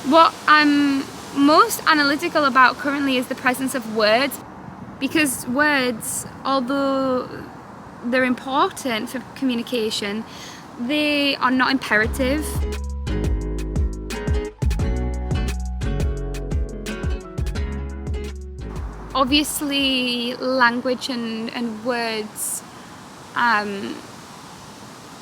What I'm most analytical about currently is the presence of words, because words, although they're important for communication, they are not imperative. Obviously, language and words are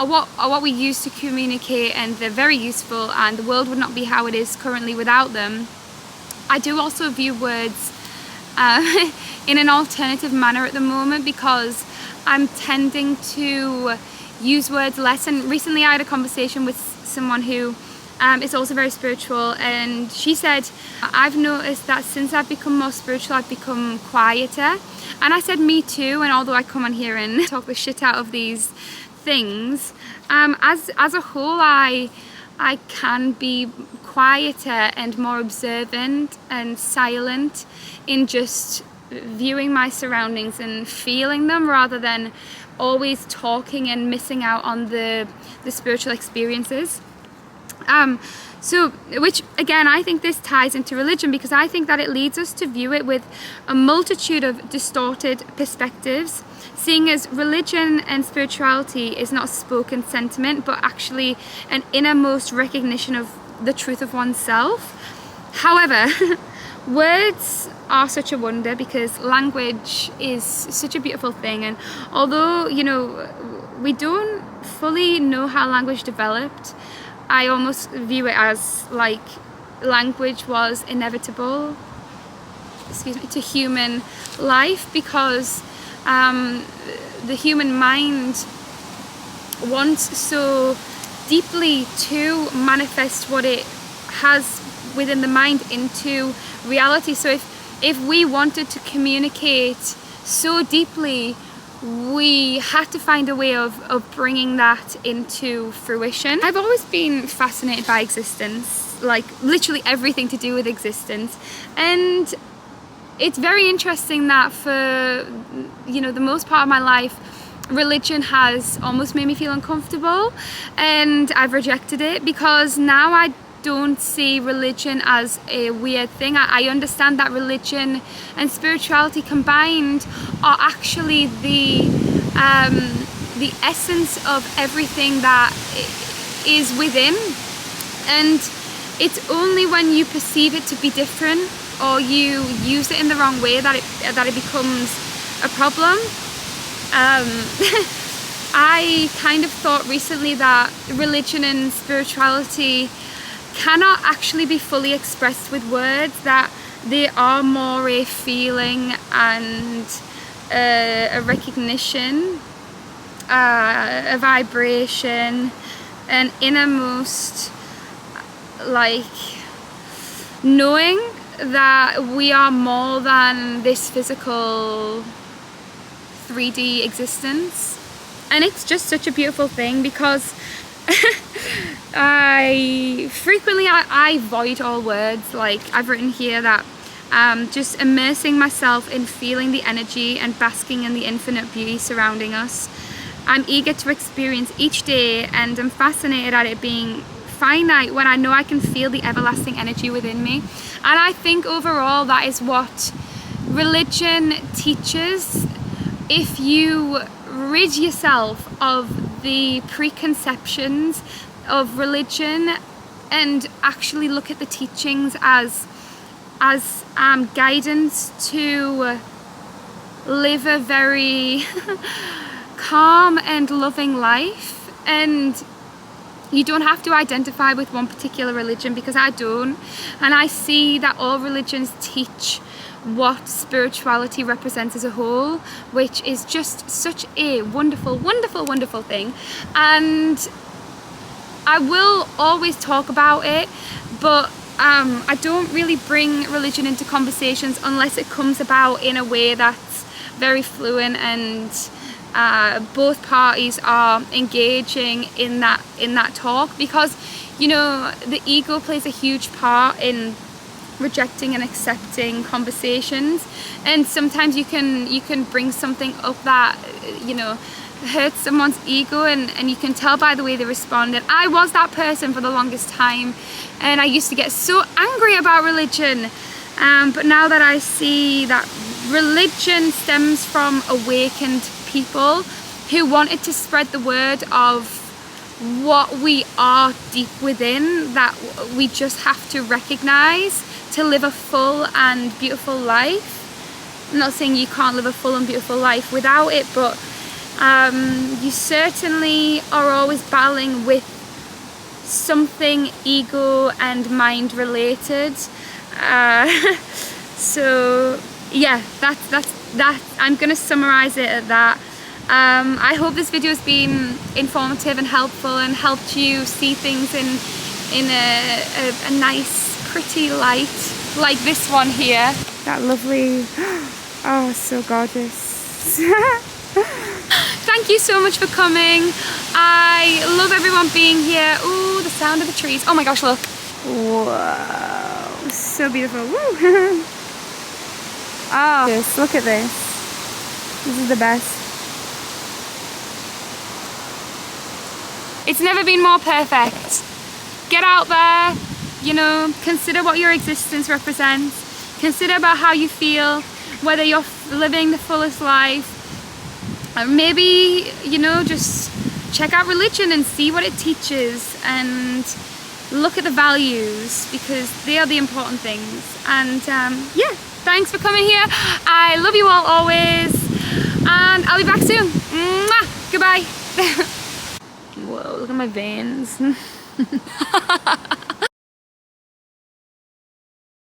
what we use to communicate, and they're very useful, and the world would not be how it is currently without them. I do also view words in an alternative manner at the moment, because I'm tending to use words less. And recently I had a conversation with someone who is also very spiritual, and she said, I've noticed that since I've become more spiritual, I've become quieter. And I said, me too. And although I come on here and talk the shit out of these things, as a whole, I can be quieter and more observant and silent in just viewing my surroundings and feeling them, rather than always talking and missing out on the spiritual experiences. So, which again, I think this ties into religion, because I think that it leads us to view it with a multitude of distorted perspectives, seeing as religion and spirituality is not a spoken sentiment, but actually an innermost recognition of the truth of oneself. However, words are such a wonder, because language is such a beautiful thing, and although, you know, we don't fully know how language developed, I almost view it as like language was inevitable, to human life, because the human mind wants so deeply to manifest what it has within the mind into reality. So if we wanted to communicate so deeply, we had to find a way of bringing that into fruition. I've always been fascinated by existence, like literally everything to do with existence, and it's very interesting that for, you know, the most part of my life, religion has almost made me feel uncomfortable, and I've rejected it, because now I don't see religion as a weird thing. I understand that religion and spirituality combined are actually the essence of everything that is within, and it's only when you perceive it to be different, or you use it in the wrong way, that it becomes a problem. I kind of thought recently that religion and spirituality cannot actually be fully expressed with words, that they are more a feeling and a recognition, a vibration, an innermost, like, knowing that we are more than this physical 3D existence. And it's just such a beautiful thing, because I void all words. Like I've written here that just immersing myself in feeling the energy and basking in the infinite beauty surrounding us. I'm eager to experience each day, and I'm fascinated at it being finite when I know I can feel the everlasting energy within me. And I think overall that is what religion teaches. If you rid yourself of the preconceptions of religion and actually look at the teachings as guidance to live a very calm and loving life, and you don't have to identify with one particular religion, because I don't, and I see that all religions teach what spirituality represents as a whole, which is just such a wonderful, wonderful, wonderful thing. And I will always talk about it, but I don't really bring religion into conversations unless it comes about in a way that's very fluent, and both parties are engaging in that talk, because, you know, the ego plays a huge part in rejecting and accepting conversations, and sometimes you can bring something up that, you know, hurts someone's ego, and you can tell by the way they respond. And I was that person for the longest time, and I used to get so angry about religion, but now that I see that religion stems from awakened people who wanted to spread the word of what we are deep within, that we just have to recognize to live a full and beautiful life. I'm not saying you can't live a full and beautiful life without it, but you certainly are always battling with something ego and mind related. So yeah, that's I'm gonna summarize it at that. I hope this video has been informative and helpful and helped you see things in a nice, pretty light, like this one here. That lovely, oh, so gorgeous. Thank you so much for coming. I love everyone being here. Ooh, the sound of the trees. Oh my gosh, look. Whoa, so beautiful. Woo. Oh, yes, look at this. This is the best. It's never been more perfect. Get out there, you know, consider what your existence represents. Consider about how you feel, whether you're living the fullest life. Maybe, you know, just check out religion and see what it teaches, and look at the values, because they are the important things. And yeah, thanks for coming here. I love you all always, and I'll be back soon. Mwah! Goodbye. Whoa, look at my veins.